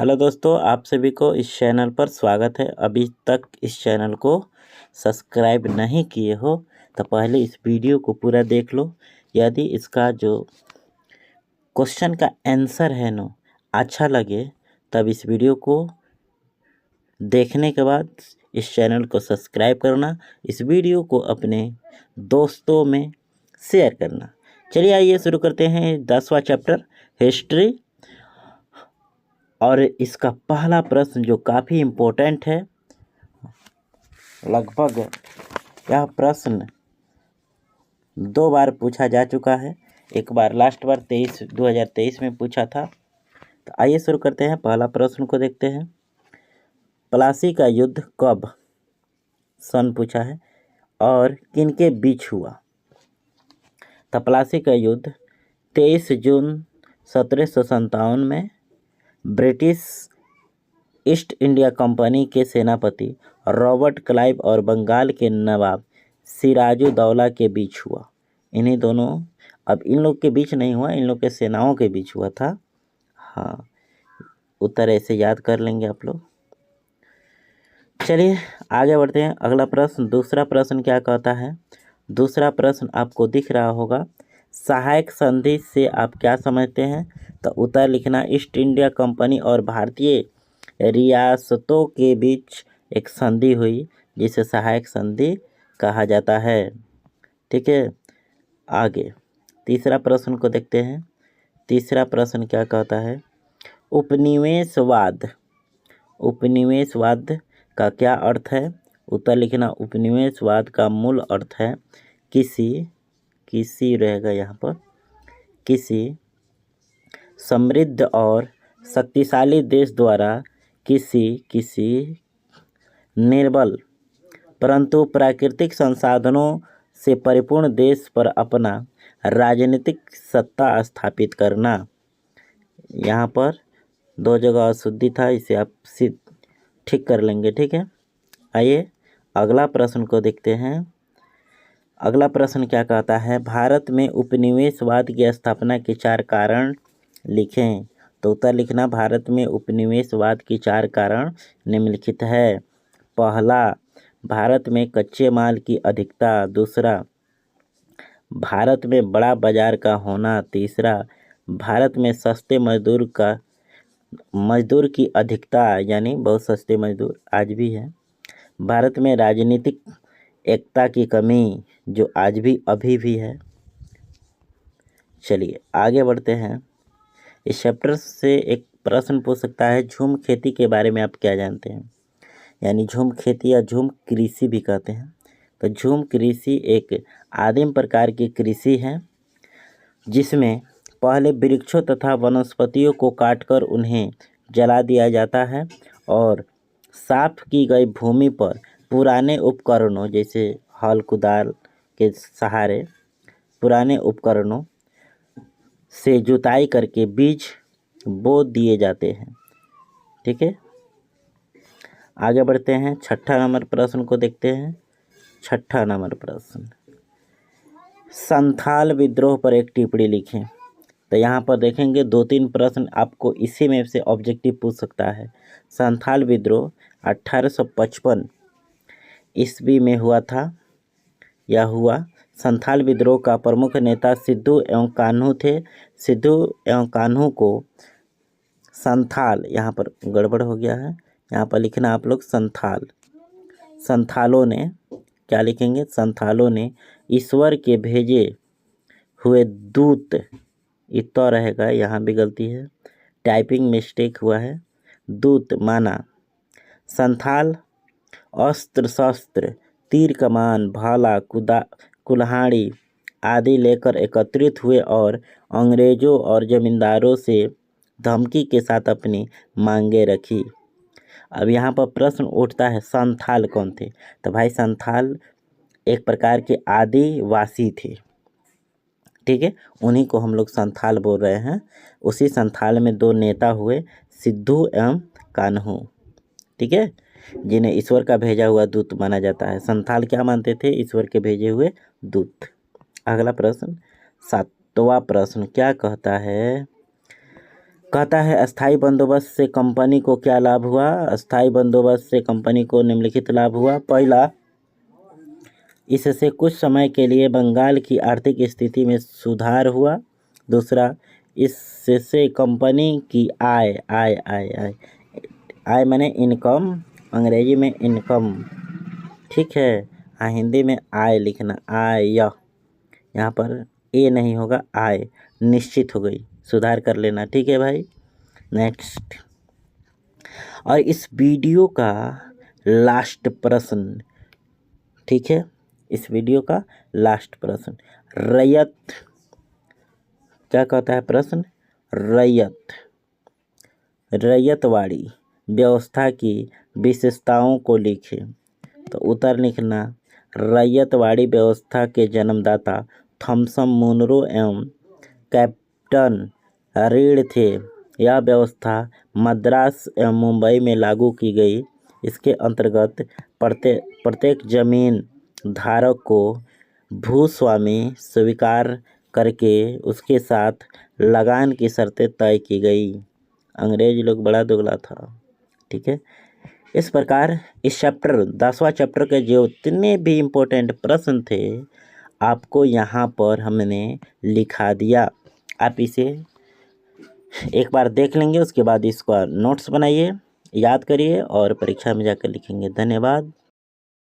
Hello दोस्तों, आप सभी को इस चैनल पर स्वागत है। अभी तक इस चैनल को सब्सक्राइब नहीं किए हो तो पहले इस वीडियो को पूरा देख लो। यदि इसका जो क्वेश्चन का आंसर है ना अच्छा लगे तब इस वीडियो को देखने के बाद इस चैनल को सब्सक्राइब करना, इस वीडियो को अपने दोस्तों में शेयर करना। चलिए आइए शुरू करते हैं 10वां चैप्टर हिस्ट्री। और इसका पहला प्रश्न जो काफ़ी इम्पोर्टेंट है, लगभग यह प्रश्न 2 बार पूछा जा चुका है। एक बार लास्ट बार 2023 में पूछा था। तो आइए शुरू करते हैं, पहला प्रश्न को देखते हैं। प्लासी का युद्ध कब सन पूछा है और किनके बीच हुआ। तो प्लासी का युद्ध 23 जून 1757 में ब्रिटिश ईस्ट इंडिया कंपनी के सेनापति रॉबर्ट क्लाइव और बंगाल के नवाब सिराजुद्दौला के बीच हुआ। इन्हीं दोनों, अब इन लोग के बीच नहीं हुआ, इन लोग के सेनाओं के बीच हुआ था। हाँ, उत्तर ऐसे याद कर लेंगे आप लोग। चलिए आगे बढ़ते हैं। अगला प्रश्न, दूसरा प्रश्न क्या कहता है। दूसरा प्रश्न आपको दिख रहा होगा। सहायक संधि से आप क्या समझते हैं। तो उत्तर लिखना, ईस्ट इंडिया कंपनी और भारतीय रियासतों के बीच एक संधि हुई जिसे सहायक संधि कहा जाता है। ठीक है, आगे तीसरा प्रश्न को देखते हैं। तीसरा प्रश्न क्या कहता है। उपनिवेशवाद, उपनिवेशवाद का क्या अर्थ है। उत्तर लिखना, उपनिवेशवाद का मूल अर्थ है किसी रहेगा यहाँ पर, किसी समृद्ध और शक्तिशाली देश द्वारा किसी निर्बल परंतु प्राकृतिक संसाधनों से परिपूर्ण देश पर अपना राजनीतिक सत्ता स्थापित करना। यहाँ पर 2 जगह अशुद्धि था, इसे आप ठीक कर लेंगे। ठीक है, आइए अगला प्रश्न को देखते हैं। अगला प्रश्न क्या कहता है। भारत में उपनिवेशवाद की स्थापना के 4 कारण लिखें। तो उत्तर लिखना, भारत में उपनिवेशवाद की 4 कारण निम्नलिखित है। पहला, भारत में कच्चे माल की अधिकता। दूसरा, भारत में बड़ा बाजार का होना। तीसरा, भारत में सस्ते मजदूर की अधिकता, यानी बहुत सस्ते मजदूर आज भी है। भारत में राजनीतिक एकता की कमी, जो आज भी अभी भी है। चलिए आगे बढ़ते हैं। इस चैप्टर से एक प्रश्न पूछ सकता है, झूम खेती के बारे में आप क्या जानते हैं। यानी झूम खेती या झूम कृषि भी कहते हैं। तो झूम कृषि एक आदिम प्रकार की कृषि है जिसमें पहले वृक्षों तथा वनस्पतियों को काटकर उन्हें जला दिया जाता है और साफ की गई भूमि पर पुराने उपकरणों जैसे हल कुदाल के सहारे पुराने उपकरणों से जुताई करके बीज बो दिए जाते हैं। ठीक है, आगे बढ़ते हैं। 6ठा नंबर प्रश्न को देखते हैं। 6ठा नंबर प्रश्न, संथाल विद्रोह पर एक टिप्पणी लिखें। तो यहाँ पर देखेंगे 2-3 प्रश्न आपको इसी में से ऑब्जेक्टिव पूछ सकता है। संथाल विद्रोह 1855 ईस्वी में हुआ था या हुआ। संथाल विद्रोह का प्रमुख नेता सिद्धू एवं कान्हू थे। सिद्धू एवं कान्हू को संथाल, यहाँ पर गड़बड़ हो गया है, यहाँ पर लिखना आप लोग संथालों ने क्या लिखेंगे। संथालों ने ईश्वर के भेजे हुए दूत, इतना रहेगा, यहाँ भी गलती है, टाइपिंग मिस्टेक हुआ है, दूत माना। संथाल अस्त्र शस्त्र, तीर कमान, भाला, कुल्हाड़ी आदि लेकर एकत्रित हुए और अंग्रेजों और जमींदारों से धमकी के साथ अपनी मांगे रखी। अब यहाँ पर प्रश्न उठता है, संथाल कौन थे। तो भाई संथाल एक प्रकार के आदिवासी थे। ठीक है, उन्हीं को हम लोग संथाल बोल रहे हैं। उसी संथाल में 2 नेता हुए, सिद्धू एवं कान्हू। ठीक है, जिन्हें ईश्वर का भेजा हुआ दूत माना जाता है। संथाल क्या मानते थे, ईश्वर के भेजे हुए दूत। अगला प्रश्न, 7वां प्रश्न क्या कहता है। कहता है अस्थाई बंदोबस्त से कंपनी को क्या लाभ हुआ। अस्थाई बंदोबस्त से कंपनी को निम्नलिखित लाभ हुआ। पहला, इससे कुछ समय के लिए बंगाल की आर्थिक स्थिति में सुधार हुआ। दूसरा, इससे कंपनी की आय आय आय आय आय माने इनकम, अंग्रेजी में इनकम, ठीक है। हिंदी में आय लिखना, आय, यहाँ पर ए नहीं होगा, आय निश्चित हो गई, सुधार कर लेना, ठीक है भाई। नेक्स्ट, और इस वीडियो का लास्ट प्रश्न, ठीक है, इस वीडियो का लास्ट प्रश्न, रैयत क्या कहता है प्रश्न, रैयतवाड़ी व्यवस्था की विशेषताओं को लिखें। तो उत्तर लिखना, रैयतवाड़ी व्यवस्था के जन्मदाता थॉमसन मुनरो एवं कैप्टन रीड थे। यह व्यवस्था मद्रास एवं मुंबई में लागू की गई। इसके अंतर्गत प्रत्येक जमीन धारक को भूस्वामी स्वीकार करके उसके साथ लगान की शर्तें तय की गई। अंग्रेज लोग बड़ा दुगला था, ठीक है। इस प्रकार इस चैप्टर 10वां चैप्टर के जो जितने भी इम्पोर्टेंट प्रश्न थे आपको यहाँ पर हमने लिखा दिया। आप इसे एक बार देख लेंगे, उसके बाद इसका नोट्स बनाइए, याद करिए और परीक्षा में जाकर लिखेंगे। धन्यवाद।